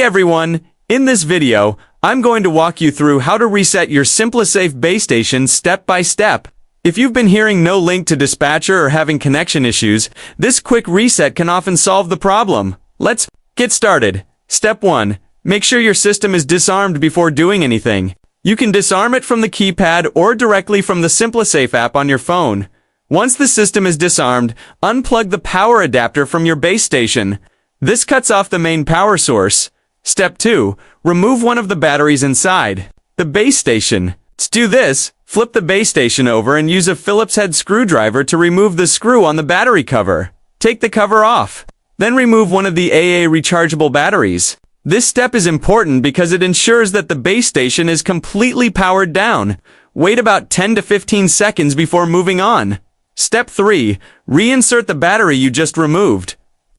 everyone, in this video, I'm going to walk you through how to reset your SimpliSafe base station step by step. If you've been hearing no link to dispatcher or having connection issues, this quick reset can often solve the problem. Let's get started. Step 1. Make sure your system is disarmed before doing anything. You can disarm it from the keypad or directly from the SimpliSafe app on your phone. Once the system is disarmed, unplug the power adapter from your base station. This cuts off the main power source. Step 2. Remove one of the batteries inside the base station. To do this, flip the base station over and use a Phillips head screwdriver to remove the screw on the battery cover. Take the cover off. Then remove one of the AA rechargeable batteries. This step is important because it ensures that the base station is completely powered down. Wait about 10 to 15 seconds before moving on. Step 3. Reinsert the battery you just removed.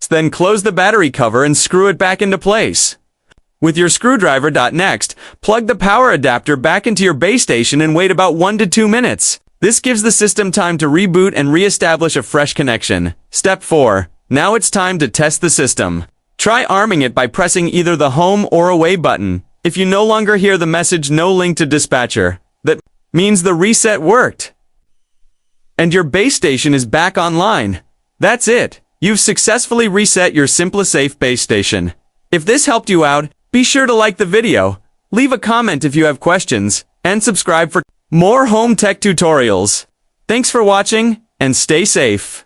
Then close the battery cover and screw it back into place. With your screwdriver. Next, plug the power adapter back into your base station and wait about 1 to 2 minutes. This gives the system time to reboot and re-establish a fresh connection. Step 4. Now it's time to test the system. Try arming it by pressing either the home or away button. If you no longer hear the message "No link to dispatcher," that means the reset worked and your base station is back online. That's it. You've successfully reset your SimpliSafe base station. If this helped you out, be sure to like the video, leave a comment if you have questions, and subscribe for more home tech tutorials. Thanks for watching, and stay safe.